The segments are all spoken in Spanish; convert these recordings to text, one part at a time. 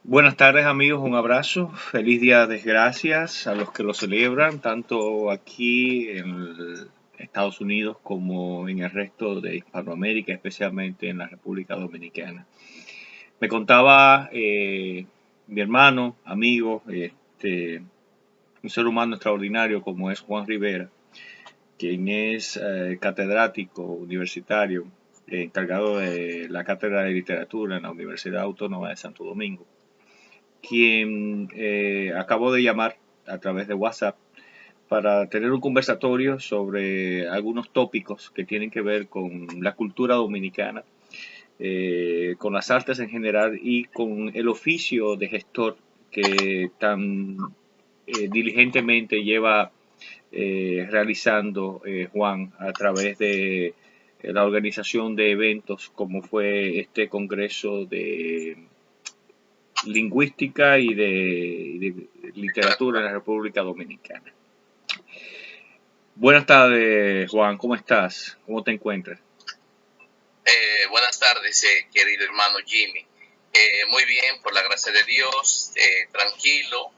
Buenas tardes amigos, un abrazo, feliz día de gracias a los que lo celebran, tanto aquí en Estados Unidos como en el resto de Hispanoamérica, especialmente en la República Dominicana. Me contaba mi hermano, amigo, un ser humano extraordinario como es Juan Rivera, quien es catedrático universitario, encargado de la Cátedra de Literatura en la Universidad Autónoma de Santo Domingo, quien acabo de llamar a través de WhatsApp para tener un conversatorio sobre algunos tópicos que tienen que ver con la cultura dominicana, con las artes en general y con el oficio de gestor que tan diligentemente lleva realizando Juan a través de la organización de eventos como fue este congreso de lingüística y de literatura en la República Dominicana. Buenas tardes, Juan, ¿cómo estás? ¿Cómo te encuentras? Buenas tardes, querido hermano Jimmy. Muy bien, por la gracia de Dios, tranquilo,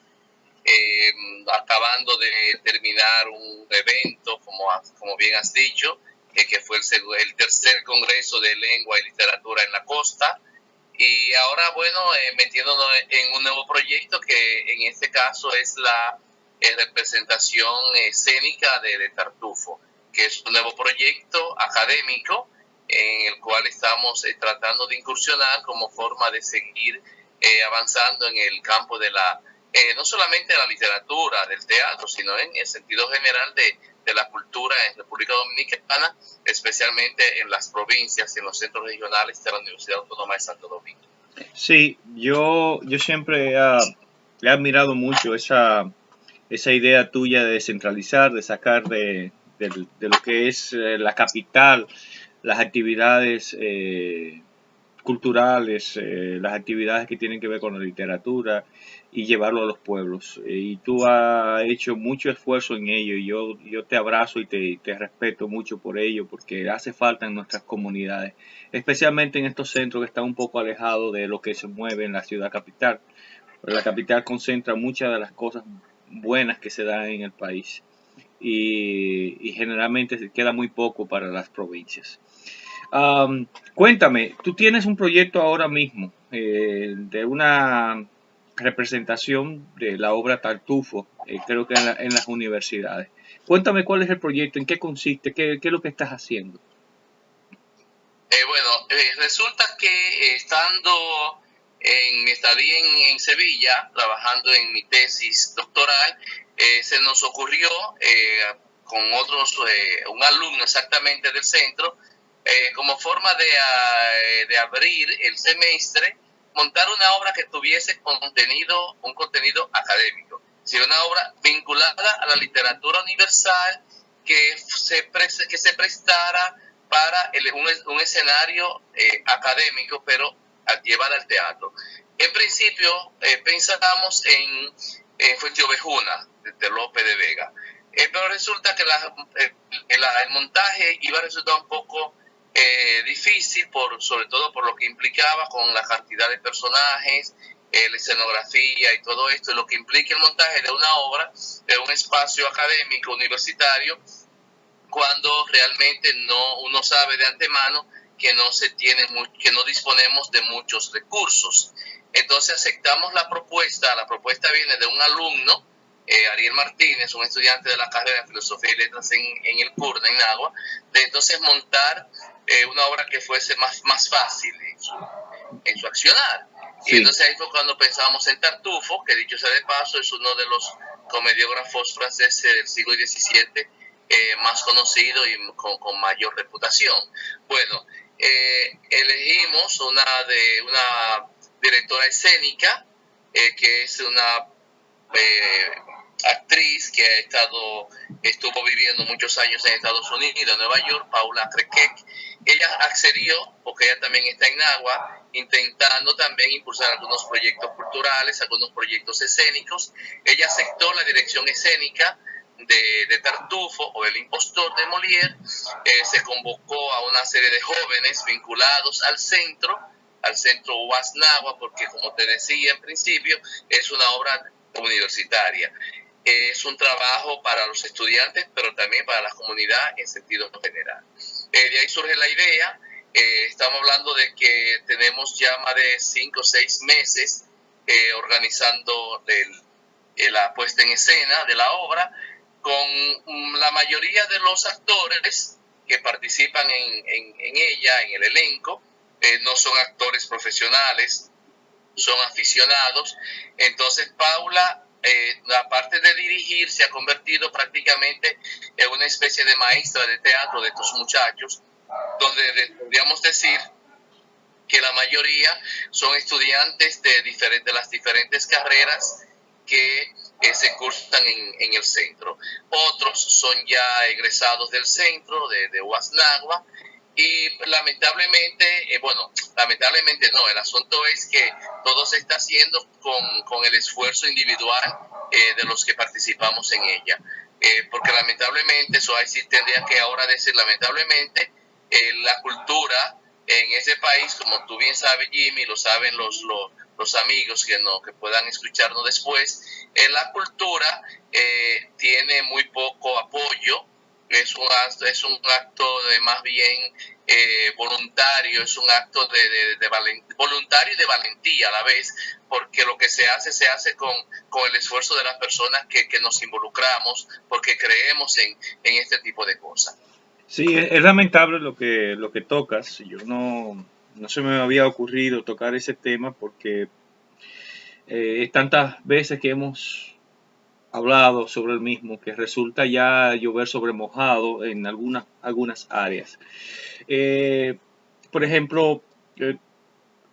acabando de terminar un evento, como bien has dicho, que fue el tercer Congreso de Lengua y Literatura en la Costa. Y ahora, bueno, metiéndonos en un nuevo proyecto que en este caso es la representación escénica de Tartufo, que es un nuevo proyecto académico en el cual estamos tratando de incursionar como forma de seguir avanzando en el campo de no solamente de la literatura, del teatro, sino en el sentido general de la cultura en República Dominicana, especialmente en las provincias y en los centros regionales de la Universidad Autónoma de Santo Domingo. Sí, yo siempre he admirado mucho esa idea tuya de descentralizar, de sacar de lo que es la capital, las actividades culturales, las actividades que tienen que ver con la literatura y llevarlo a los pueblos. Y tú has hecho mucho esfuerzo en ello y yo te abrazo y te respeto mucho por ello porque hace falta en nuestras comunidades, especialmente en estos centros que están un poco alejados de lo que se mueve en la ciudad capital. La capital concentra muchas de las cosas buenas que se dan en el país y generalmente se queda muy poco para las provincias. Cuéntame, tú tienes un proyecto ahora mismo de una representación de la obra Tartufo, creo que en las universidades. Cuéntame cuál es el proyecto, en qué consiste, qué es lo que estás haciendo. Resulta que estando en mi estadía en Sevilla, trabajando en mi tesis doctoral, se nos ocurrió con un alumno exactamente del centro, como forma de abrir el semestre, montar una obra que tuviese un contenido académico, si una obra vinculada a la literatura universal que se prestara para un escenario académico, pero llevar al teatro. En principio pensábamos en Fuenteovejuna, de Lope de Vega, pero resulta que el montaje iba a resultar un poco difícil, sobre todo por lo que implicaba con la cantidad de personajes, la escenografía y todo esto, lo que implica el montaje de una obra, de un espacio académico universitario, cuando realmente uno sabe de antemano que que no disponemos de muchos recursos. Entonces aceptamos la propuesta viene de un alumno, Ariel Martínez, un estudiante de la carrera de Filosofía y Letras en el CURNA, en Agua, de entonces montar una obra que fuese más fácil en su accionar. Y Sí, entonces ahí fue cuando pensamos en Tartufo, que dicho sea de paso, es uno de los comediógrafos franceses del siglo XVII más conocido y con mayor reputación. Bueno, elegimos una directora escénica, que es una actriz que estuvo viviendo muchos años en Estados Unidos, en Nueva York, Paula Crequec. Ella accedió, porque ella también está en Agua, intentando también impulsar algunos proyectos culturales, algunos proyectos escénicos. Ella aceptó la dirección escénica de Tartufo o El Impostor de Molière. Se convocó a una serie de jóvenes vinculados al centro, al centro UAS Nagua, porque como te decía en principio, es una obra universitaria. Es un trabajo para los estudiantes, pero también para la comunidad en sentido general. De ahí surge la idea. Estamos hablando de que tenemos ya más de 5 o 6 meses organizando la puesta en escena de la obra, con la mayoría de los actores que participan en ella, en el elenco, no son actores profesionales, son aficionados. Entonces Paula, aparte de dirigir, se ha convertido prácticamente en una especie de maestra de teatro de estos muchachos, donde podríamos decir que la mayoría son estudiantes de las diferentes carreras que se cursan en el centro. Otros son ya egresados del centro, de UAS Nagua, y lamentablemente, lamentablemente no, el asunto es que todo se está haciendo con el esfuerzo individual de los que participamos en ella. Porque lamentablemente, eso ahí sí tendría que ahora decir, lamentablemente, la cultura en ese país, como tú bien sabes, Jimmy, lo saben los amigos que puedan escucharnos después, la cultura tiene muy poco apoyo. Es un acto de más bien voluntario, es un acto voluntario y de valentía a la vez, porque lo que se hace con el esfuerzo de las personas que nos involucramos, porque creemos en este tipo de cosas. Sí, es lamentable lo que tocas. Yo no se me había ocurrido tocar ese tema porque tantas veces que hemos hablado sobre el mismo que resulta ya llover sobre mojado en algunas áreas. Por ejemplo,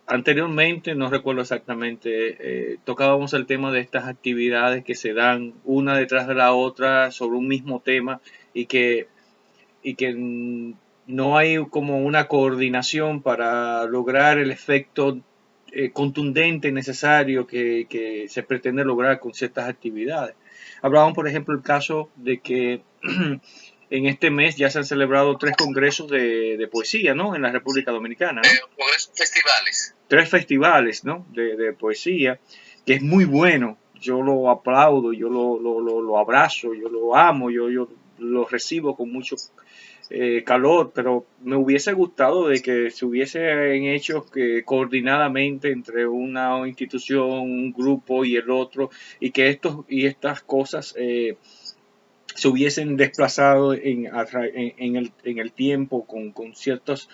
anteriormente, no recuerdo exactamente, tocábamos el tema de estas actividades que se dan una detrás de la otra sobre un mismo tema y que no hay como una coordinación para lograr el efecto contundente necesario que se pretende lograr con ciertas actividades. Hablábamos, por ejemplo, el caso de que en este mes ya se han celebrado 3 congresos de poesía, ¿no? En la República Dominicana, ¿no? Congresos, festivales. 3 festivales, ¿no? De poesía, que es muy bueno. Yo lo aplaudo, yo lo abrazo, yo lo amo, yo lo recibo con mucho calor, pero me hubiese gustado de que se hubiesen hecho coordinadamente entre una institución, un grupo y el otro, y que estas cosas se hubiesen desplazado en el tiempo con ciertos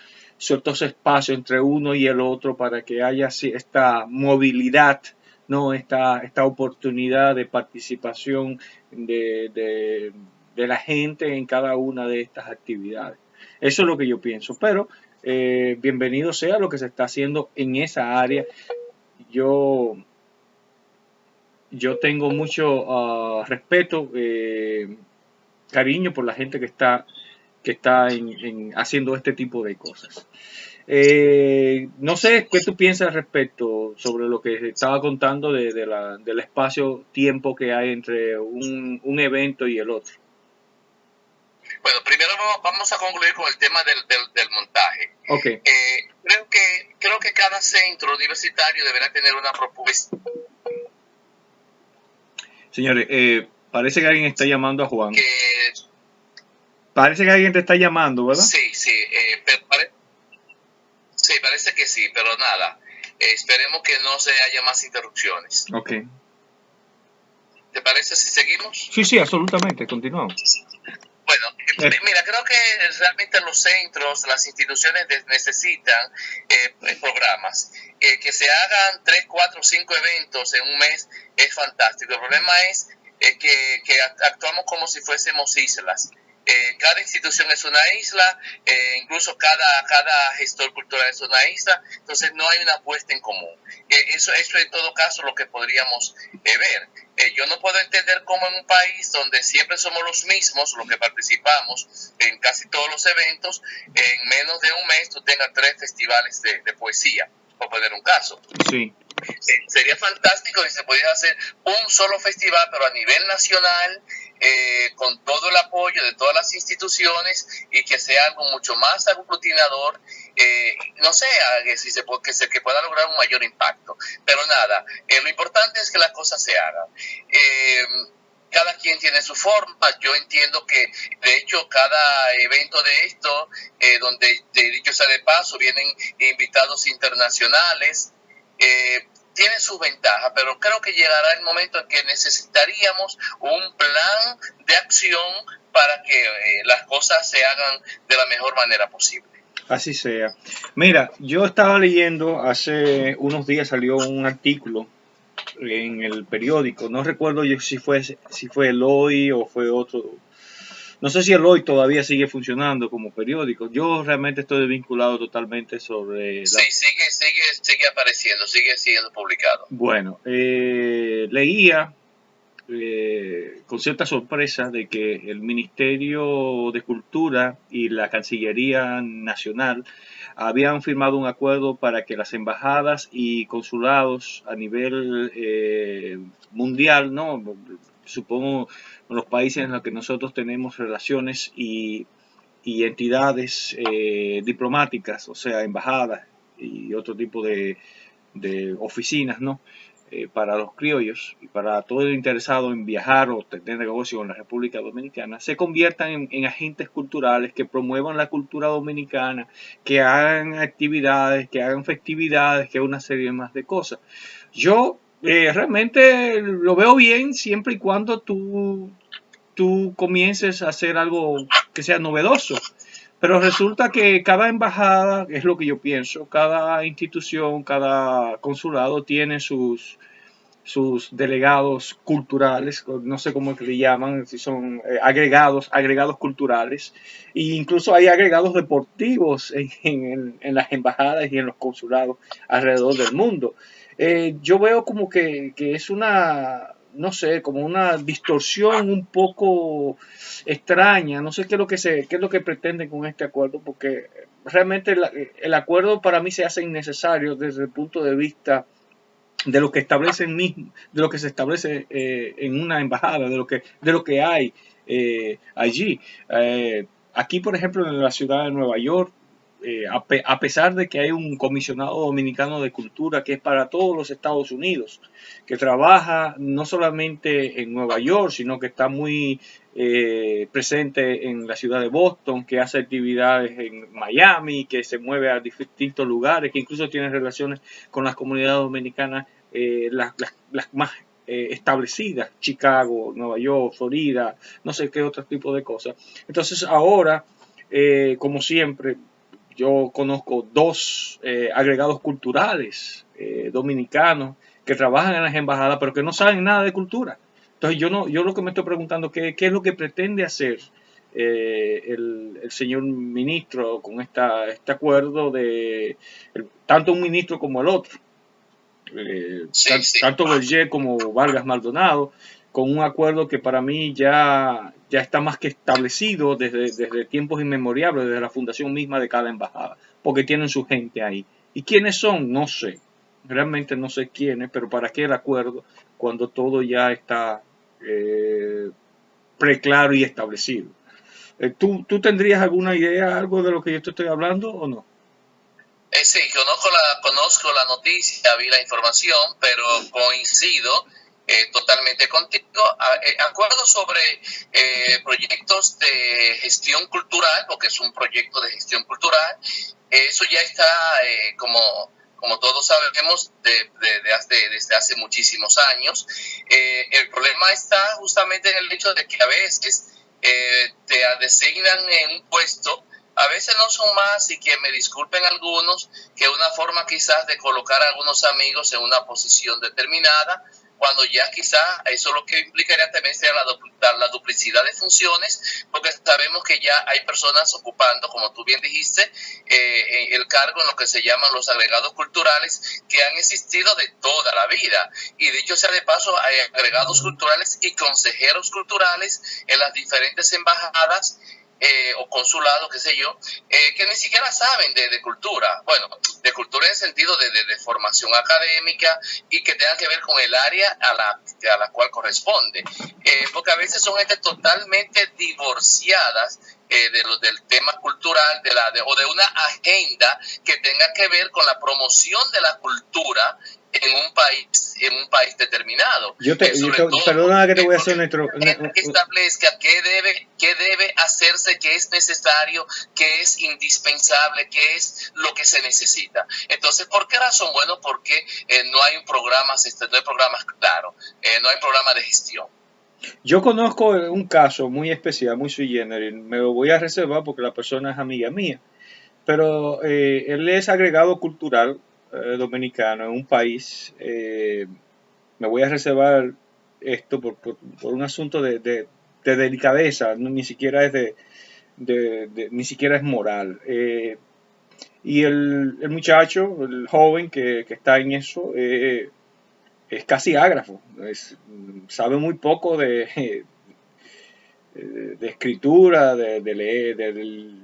espacios entre uno y el otro para que haya esta movilidad, ¿no? Esta oportunidad de participación de la gente en cada una de estas actividades. Eso es lo que yo pienso, pero bienvenido sea lo que se está haciendo en esa área. Yo tengo mucho respeto, cariño por la gente que está haciendo este tipo de cosas. No sé qué tú piensas al respecto sobre lo que estaba contando del espacio-tiempo que hay entre un evento y el otro. Bueno, primero vamos a concluir con el tema del montaje. Okay. Creo que cada centro universitario deberá tener una propuesta. Señores, parece que alguien está llamando a Juan. Parece que alguien te está llamando, ¿verdad? Sí, parece que sí, pero nada. Esperemos que no se haya más interrupciones. Ok. ¿Te parece si seguimos? Sí, absolutamente. Continuamos. Bueno, mira, creo que realmente los centros, las instituciones necesitan programas. Que se hagan 3, 4, 5 eventos en un mes es fantástico. El problema es que actuamos como si fuésemos islas. Cada institución es una isla, incluso cada gestor cultural es una isla, entonces no hay una apuesta en común. Eso en todo caso lo que podríamos ver. Yo no puedo entender cómo en un país donde siempre somos los mismos, los que participamos en casi todos los eventos, en menos de un mes tú tengas 3 festivales de poesía, por poner un caso. Sí. Sería fantástico si se pudiera hacer un solo festival, pero a nivel nacional, con todo el apoyo de todas las instituciones y que sea algo mucho más aglutinador, no sé, que pueda lograr un mayor impacto. Pero nada, lo importante es que las cosas se hagan. Cada quien tiene su forma. Yo entiendo que, de hecho, cada evento de esto, donde, dicho sea de paso, vienen invitados internacionales, tiene sus ventajas, pero creo que llegará el momento en que necesitaríamos un plan de acción para que las cosas se hagan de la mejor manera posible. Así sea. Mira, yo estaba leyendo, hace unos días salió un artículo en el periódico, no recuerdo yo si fue el Hoy o fue otro, no sé si el Hoy todavía sigue funcionando como periódico. Yo realmente estoy vinculado totalmente sobre sí, sigue apareciendo, sigue siendo publicado. Bueno, leía con cierta sorpresa de que el Ministerio de Cultura y la Cancillería Nacional habían firmado un acuerdo para que las embajadas y consulados a nivel mundial, ¿no? Supongo en los países en los que nosotros tenemos relaciones y entidades diplomáticas, o sea, embajadas y otro tipo de oficinas, ¿no? Para los criollos y para todo el interesado en viajar o tener negocio en la República Dominicana, se conviertan en agentes culturales que promuevan la cultura dominicana, que hagan actividades, que hagan festividades, que una serie más de cosas. Yo realmente lo veo bien siempre y cuando tú comiences a hacer algo que sea novedoso. Pero resulta que cada embajada, es lo que yo pienso, cada institución, cada consulado tiene sus delegados culturales, no sé cómo es que le llaman, si son agregados culturales, e incluso hay agregados deportivos en las embajadas y en los consulados alrededor del mundo. Yo veo como que es una, no sé, como una distorsión un poco extraña. No sé qué es lo que pretenden con este acuerdo, porque realmente el acuerdo para mí se hace innecesario desde el punto de vista de lo que establecen mismo, de lo que se establece en una embajada, de lo que hay allí. Aquí, por ejemplo, en la ciudad de Nueva York, a pesar de que hay un comisionado dominicano de cultura que es para todos los Estados Unidos, que trabaja no solamente en Nueva York, sino que está muy presente en la ciudad de Boston, que hace actividades en Miami, que se mueve a distintos lugares, que incluso tiene relaciones con las comunidades dominicanas, las más establecidas, Chicago, Nueva York, Florida, no sé qué otro tipo de cosas. Entonces ahora, como siempre, yo conozco dos agregados culturales dominicanos que trabajan en las embajadas, pero que no saben nada de cultura. Entonces yo lo que me estoy preguntando, ¿qué es lo que pretende hacer el señor ministro con este acuerdo tanto un ministro como el otro? Tanto Berger como Vargas Maldonado, con un acuerdo que para mí ya está más que establecido desde tiempos inmemorables, desde la fundación misma de cada embajada, porque tienen su gente ahí. ¿Y quiénes son? No sé, realmente no sé quiénes, pero ¿para qué el acuerdo cuando todo ya está preclaro y establecido? ¿Tú tendrías alguna idea, algo de lo que yo te estoy hablando o no? Sí, conozco la noticia, vi la información, pero coincido totalmente contigo. Acuerdo sobre proyectos de gestión cultural, porque es un proyecto de gestión cultural. Eso ya está, como todos sabemos, desde hace muchísimos años. El problema está justamente en el hecho de que a veces te designan en un puesto. A veces no son más, y que me disculpen algunos, que una forma quizás de colocar a algunos amigos en una posición determinada, cuando ya quizás eso lo que implicaría también sea la duplicidad de funciones, porque sabemos que ya hay personas ocupando, como tú bien dijiste, el cargo en lo que se llaman los agregados culturales, que han existido de toda la vida. Y dicho sea de paso, hay agregados culturales y consejeros culturales en las diferentes embajadas. o consulados, qué sé yo, que ni siquiera saben de cultura. Bueno, de cultura en el sentido de formación académica y que tenga que ver con el área a la cual corresponde. Porque a veces son gente totalmente divorciadas del tema cultural o de una agenda que tenga que ver con la promoción de la cultura en un país determinado. Perdona que te voy a hacer que establezca qué debe hacerse, qué es necesario, qué es indispensable, qué es lo que se necesita. Entonces, ¿por qué razón? Bueno, porque no hay programas claros, no hay programa de gestión. Yo conozco un caso muy especial, muy sui generis. Me lo voy a reservar porque la persona es amiga mía. Pero él es agregado cultural dominicano en un país. Me voy a reservar esto por un asunto de delicadeza, ni siquiera es ni siquiera es moral. Y el muchacho, el joven que está en eso, es casi ágrafo, sabe muy poco de escritura, de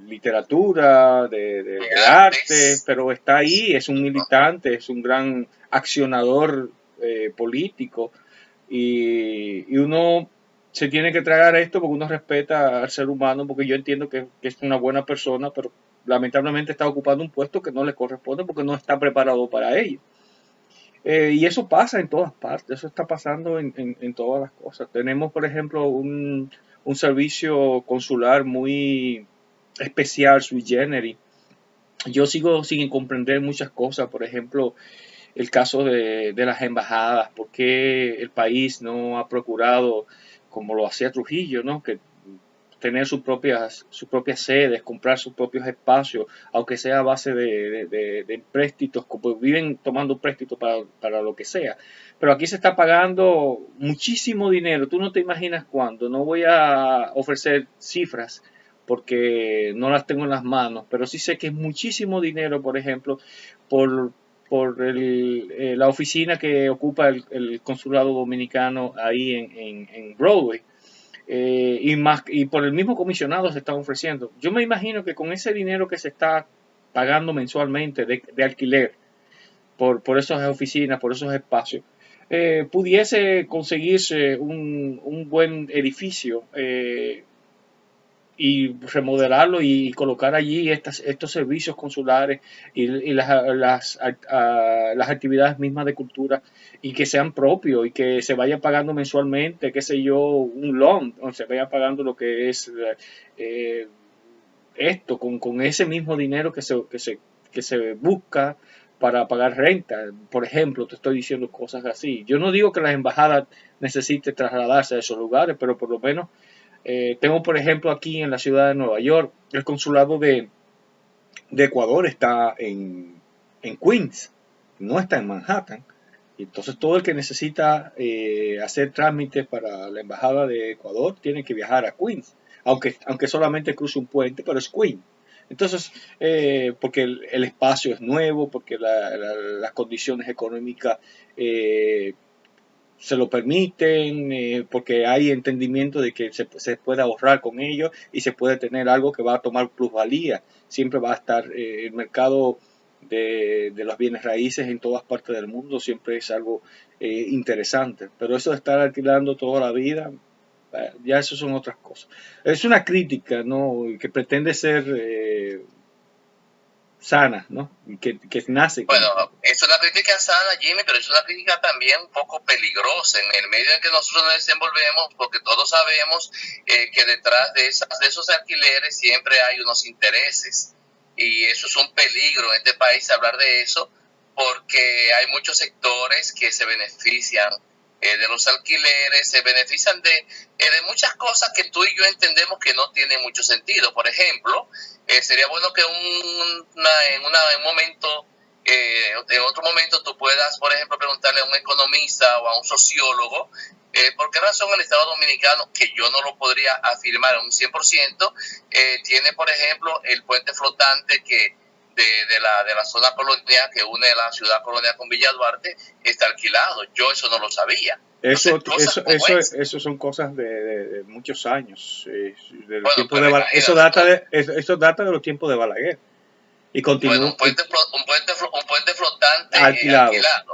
literatura, de arte, pero está ahí, es un militante, es un gran accionador político y uno se tiene que tragar esto porque uno respeta al ser humano, porque yo entiendo que es una buena persona, pero lamentablemente está ocupando un puesto que no le corresponde porque no está preparado para ello. Y eso pasa en todas partes, eso está pasando en todas las cosas. Tenemos, por ejemplo, un servicio consular muy especial, sui generis. Yo sigo sin comprender muchas cosas, por ejemplo, el caso de las embajadas, por qué el país no ha procurado, como lo hacía Trujillo, ¿no? Que tener sus propias sedes, comprar sus propios espacios, aunque sea a base de empréstitos, como viven tomando préstitos para lo que sea. Pero aquí se está pagando muchísimo dinero, tú no te imaginas cuánto, no voy a ofrecer cifras porque no las tengo en las manos, pero sí sé que es muchísimo dinero, por ejemplo, por, la oficina que ocupa el consulado dominicano ahí en Broadway. Y por el mismo comisionado se está ofreciendo. Yo me imagino que con ese dinero que se está pagando mensualmente de alquiler por esas oficinas, por esos espacios, pudiese conseguirse un buen edificio y remodelarlo y colocar allí estos servicios consulares y las actividades mismas de cultura y que sean propios y que se vaya pagando mensualmente, qué sé yo, un loan, o se vaya pagando lo que es eh, esto con ese mismo dinero que se busca para pagar renta. Por ejemplo, te estoy diciendo cosas así. Yo no digo que las embajadas necesiten trasladarse a esos lugares, pero por lo menos tengo, por ejemplo, aquí en la ciudad de Nueva York, el consulado de Ecuador está en Queens, no está en Manhattan. Y entonces todo el que necesita hacer trámites para la embajada de Ecuador tiene que viajar a Queens, aunque solamente cruce un puente, pero es Queens. Entonces, porque el espacio es nuevo, porque las condiciones económicas se lo permiten, porque hay entendimiento de que se puede ahorrar con ello y se puede tener algo que va a tomar plusvalía. Siempre va a estar el mercado de los bienes raíces en todas partes del mundo, siempre es algo interesante. Pero eso de estar alquilando toda la vida, ya eso son otras cosas. Es una crítica, ¿no? Que pretende ser sana, ¿no? Que nace. Bueno, es una crítica sana, Jimmy, pero es una crítica también un poco peligrosa en el medio en que nosotros nos desenvolvemos, porque todos sabemos que detrás de esos alquileres siempre hay unos intereses. Y eso es un peligro en este país hablar de eso, porque hay muchos sectores que se benefician de los alquileres, se benefician de muchas cosas que tú y yo entendemos que no tienen mucho sentido. Por ejemplo, sería bueno que en un momento, en otro momento tú puedas, por ejemplo, preguntarle a un economista o a un sociólogo por qué razón el Estado Dominicano, que yo no lo podría afirmar en un 100%, tiene, por ejemplo, el puente flotante de la zona colonial que une la ciudad colonial con Villa Duarte está alquilado. Yo eso no lo sabía. Eso son cosas de muchos años. Eso data de los tiempos de Balaguer. Y continúa. Bueno, un puente flotante alquilado.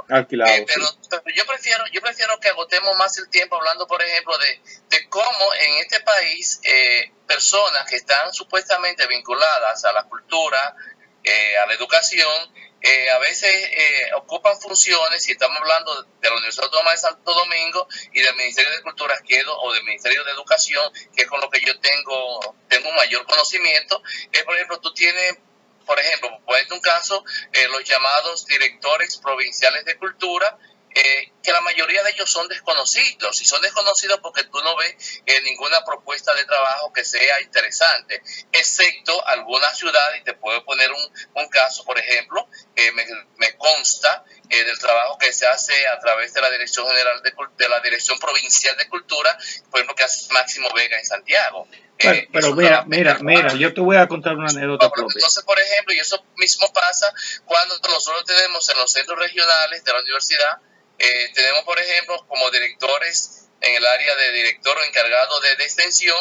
Pero yo prefiero que agotemos más el tiempo hablando, por ejemplo, de cómo en este país personas que están supuestamente vinculadas a la cultura, a la educación, a veces ocupan funciones, y estamos hablando de la Universidad Autónoma de Santo Domingo y del Ministerio de Cultura o del Ministerio de Educación, que es con lo que yo tengo un mayor conocimiento. Por ejemplo, tú tienes, por ejemplo, puede un caso, los llamados directores provinciales de cultura, que la mayoría de ellos son desconocidos, y son desconocidos porque tú no ves ninguna propuesta de trabajo que sea interesante, excepto algunas ciudades. Y te puedo poner un caso, por ejemplo, me consta del trabajo que se hace a través de la Dirección General de la Dirección Provincial de Cultura, por ejemplo, que hace Máximo Vega en Santiago. Pero mira, yo te voy a contar una anécdota propia. Entonces, por ejemplo, y eso mismo pasa cuando nosotros tenemos en los centros regionales de la universidad, tenemos, por ejemplo, como directores en el área de director o encargado de extensión,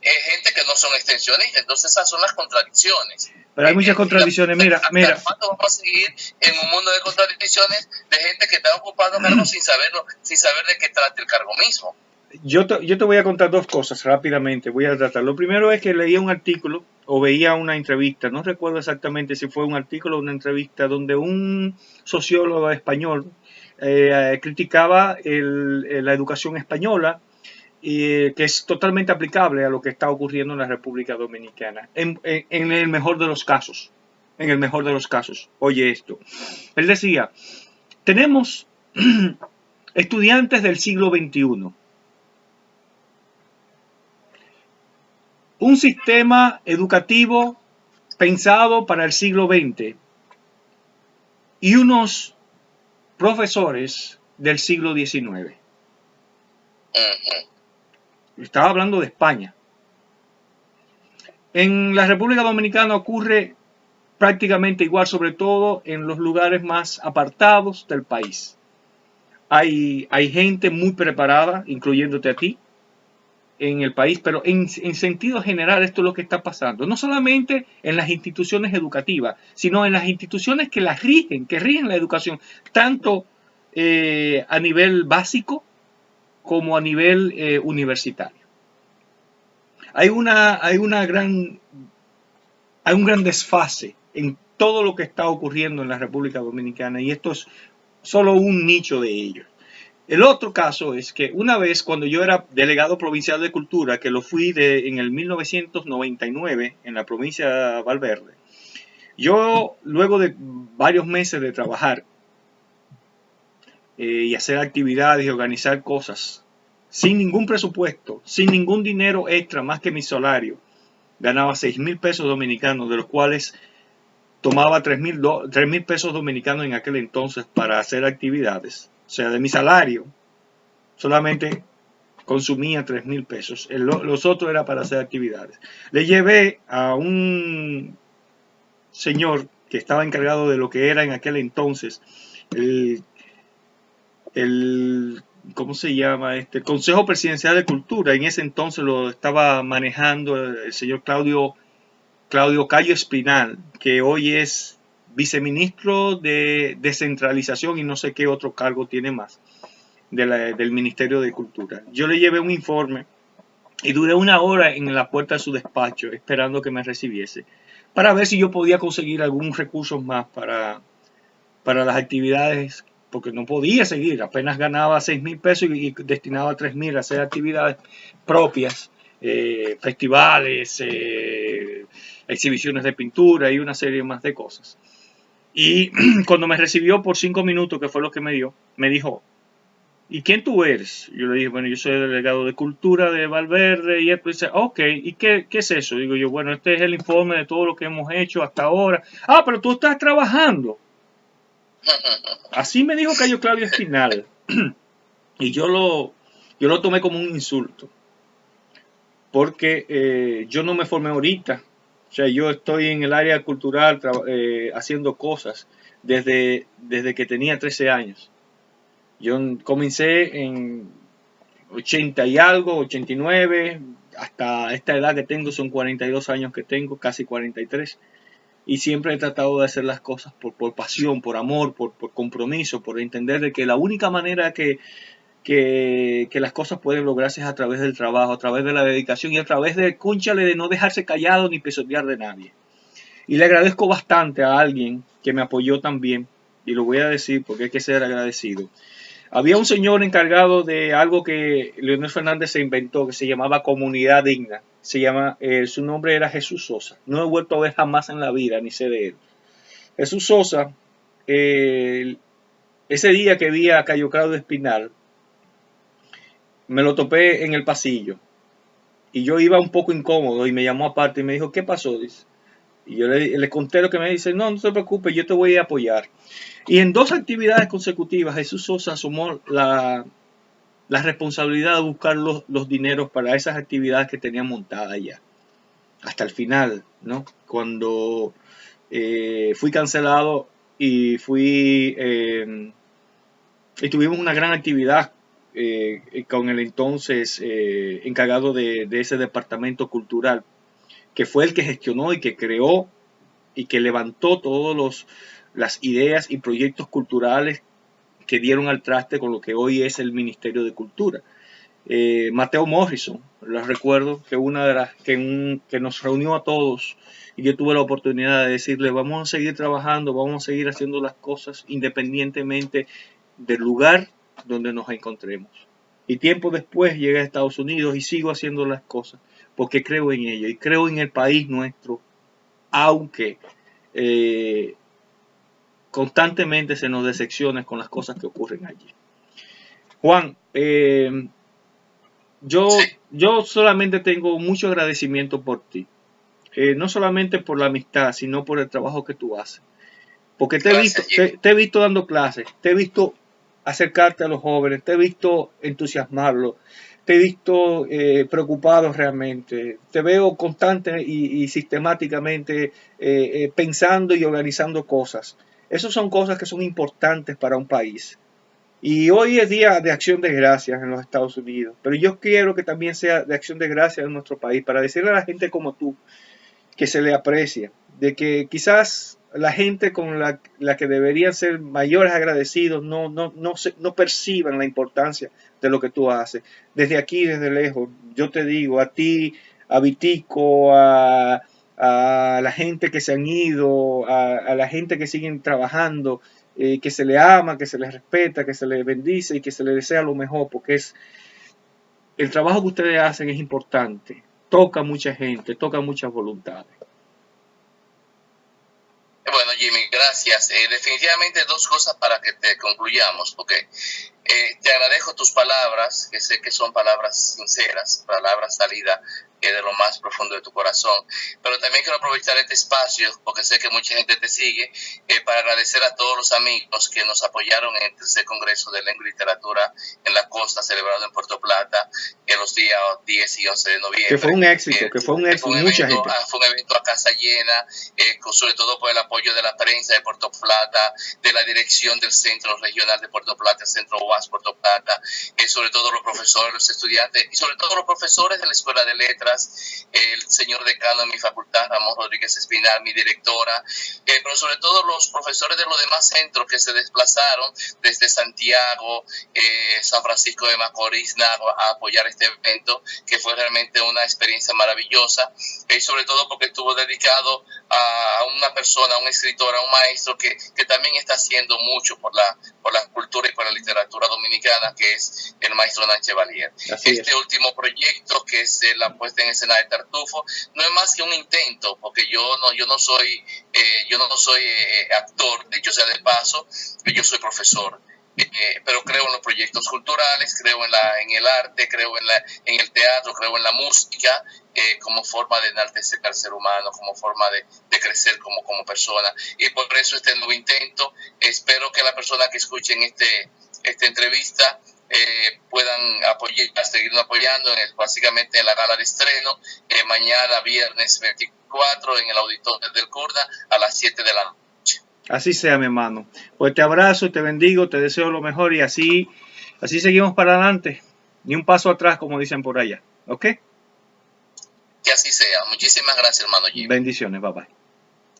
gente que no son extensionistas. Entonces, esas son las contradicciones. Pero hay muchas contradicciones. Mira. ¿Cuánto vamos a seguir en un mundo de contradicciones de gente que está ocupando cargos sin saber de qué trata el cargo mismo? Yo te voy a contar dos cosas rápidamente. Voy a tratar. Lo primero es que leía un artículo o veía una entrevista. No recuerdo exactamente si fue un artículo o una entrevista donde un sociólogo español criticaba la educación española, que es totalmente aplicable a lo que está ocurriendo en la República Dominicana. En el mejor de los casos. En el mejor de los casos. Oye esto. Él decía, tenemos estudiantes del siglo XXI. Un sistema educativo pensado para el siglo XX y unos profesores del siglo XIX. Estaba hablando de España. En la República Dominicana ocurre prácticamente igual, sobre todo en los lugares más apartados del país. Hay gente muy preparada, incluyéndote a ti, en el país, pero en sentido general esto es lo que está pasando. No solamente en las instituciones educativas, sino en las instituciones que las rigen, que rigen la educación, tanto a nivel básico como a nivel universitario. Hay un gran desfase en todo lo que está ocurriendo en la República Dominicana, y esto es solo un nicho de ello. El otro caso es que una vez, cuando yo era delegado provincial de cultura, que lo fui en el 1999 en la provincia de Valverde, yo, luego de varios meses de trabajar y hacer actividades y organizar cosas sin ningún presupuesto, sin ningún dinero extra más que mi salario, ganaba 6,000 pesos dominicanos, de los cuales tomaba 3,000 pesos dominicanos en aquel entonces para hacer actividades. O sea, de mi salario solamente consumía 3,000 pesos. Los otros era para hacer actividades. Le llevé a un señor que estaba encargado de lo que era en aquel entonces ¿cómo se llama? El Consejo Presidencial de Cultura. En ese entonces lo estaba manejando el señor Claudio Cayo Espinal, que hoy es viceministro de Descentralización y no sé qué otro cargo tiene más del Ministerio de Cultura. Yo le llevé un informe y duré 1 hora en la puerta de su despacho esperando que me recibiese para ver si yo podía conseguir algún recurso más para las actividades, porque no podía seguir. Apenas ganaba 6,000 pesos y destinaba 3,000 a hacer actividades propias, festivales, exhibiciones de pintura y una serie más de cosas. Y cuando me recibió por 5 minutos, que fue lo que me dio, me dijo, ¿y quién tú eres? Yo le dije, bueno, yo soy el delegado de cultura de Valverde. Y él dice, ok, ¿y qué es eso? Digo yo, bueno, este es el informe de todo lo que hemos hecho hasta ahora. Ah, pero tú estás trabajando. Así me dijo Cayo Claudio Espinal. Y yo lo tomé como un insulto, porque yo no me formé ahorita O sea, yo estoy en el área cultural haciendo cosas desde que tenía 13 años. Yo comencé en 80 y algo, 89, hasta esta edad que tengo, son 42 años que tengo, casi 43. Y siempre he tratado de hacer las cosas por pasión, por amor, por compromiso, por entender de que la única manera que las cosas pueden lograrse es a través del trabajo, a través de la dedicación y a través de, cúnchale, de no dejarse callado ni pisotear de nadie. Y le agradezco bastante a alguien que me apoyó también, y lo voy a decir porque hay que ser agradecido. Había un señor encargado de algo que Leonel Fernández se inventó, que se llamaba Comunidad Digna. Su nombre era Jesús Sosa. No he vuelto a ver jamás en la vida, ni sé de él. Jesús Sosa, ese día que vi a Cayo Claudio Espinal, me lo topé en el pasillo. Y yo iba un poco incómodo y me llamó aparte y me dijo, ¿qué pasó? Dice. Y yo le conté lo que me dice, no se preocupe, yo te voy a apoyar. Y en 2 actividades consecutivas, Jesús Sosa asumó la responsabilidad de buscar los dineros para esas actividades que tenía montadas ya. Hasta el final, ¿no? Cuando fui cancelado y y tuvimos una gran actividad con el entonces encargado de ese departamento cultural, que fue el que gestionó y que creó y que levantó todas las ideas y proyectos culturales que dieron al traste con lo que hoy es el Ministerio de Cultura. Mateo Morrison, les recuerdo que una de las que nos reunió a todos y yo tuve la oportunidad de decirle, vamos a seguir trabajando, vamos a seguir haciendo las cosas independientemente del lugar donde nos encontremos. Y tiempo después llegué a Estados Unidos y sigo haciendo las cosas porque creo en ello y creo en el país nuestro, aunque constantemente se nos decepciona con las cosas que ocurren allí. Juan, yo solamente tengo mucho agradecimiento por ti, no solamente por la amistad, sino por el trabajo que tú haces. Porque te he visto dando clases, te he visto acercarte a los jóvenes, te he visto entusiasmarlos, te he visto preocupado realmente, te veo constante y sistemáticamente pensando y organizando cosas. Esas son cosas que son importantes para un país. Y hoy es día de acción de gracias en los Estados Unidos, pero yo quiero que también sea de acción de gracias en nuestro país, para decirle a la gente como tú que se le aprecia, de que quizás la gente con la que deberían ser mayores agradecidos no perciban la importancia de lo que tú haces. Desde aquí, desde lejos, yo te digo, a ti, a Vitico, a la gente que se han ido, a la gente que siguen trabajando, que se le ama, que se le respeta, que se le bendice y que se le desea lo mejor, porque el trabajo que ustedes hacen es importante, toca a mucha gente, toca a muchas voluntades. Bueno, Jimmy, gracias. Definitivamente 2 cosas para que te concluyamos, porque te agradezco tus palabras, que sé que son palabras sinceras, palabras salidas de lo más profundo de tu corazón. Pero también quiero aprovechar este espacio, porque sé que mucha gente te sigue, para agradecer a todos los amigos que nos apoyaron en el 3er Congreso de Lengua y Literatura en la Costa, celebrado en Puerto Plata, en los días 10 y 11 de noviembre. Que fue un éxito, mucha gente. Fue un evento a casa llena, sobre todo por el apoyo de la prensa de Puerto Plata, de la dirección del Centro Regional de Puerto Plata, el Centro UAS Puerto Plata, sobre todo los profesores, los estudiantes y sobre todo los profesores de la Escuela de Letras, el señor decano de mi facultad, Ramón Rodríguez Espinal, mi directora, pero sobre todo los profesores de los demás centros que se desplazaron desde Santiago, San Francisco de Macorís, a apoyar este evento, que fue realmente una experiencia maravillosa, y sobre todo porque estuvo dedicado a una persona, a un escritor, a un maestro que también está haciendo mucho por la cultura y por la literatura dominicana, que es el maestro Nanche Valier. Este último proyecto, que es la puesta en escena de Tartufo, no es más que un intento, porque yo no soy actor, dicho sea de paso, yo soy profesor. Pero creo en los proyectos culturales, creo en el arte, creo en el teatro, creo en la música, como forma de enaltecer al ser humano, como forma de crecer como persona. Y por eso este nuevo intento, espero que la persona que escuchen esta entrevista puedan seguirnos apoyando básicamente en la gala de estreno, mañana viernes 24 en el auditorio del Kurda a las 7 de la noche. Así sea, mi hermano. Pues te abrazo, te bendigo, te deseo lo mejor y así seguimos para adelante. Ni un paso atrás, como dicen por allá. ¿Ok? Que así sea. Muchísimas gracias, hermano Jimmy. Bendiciones, bye bye.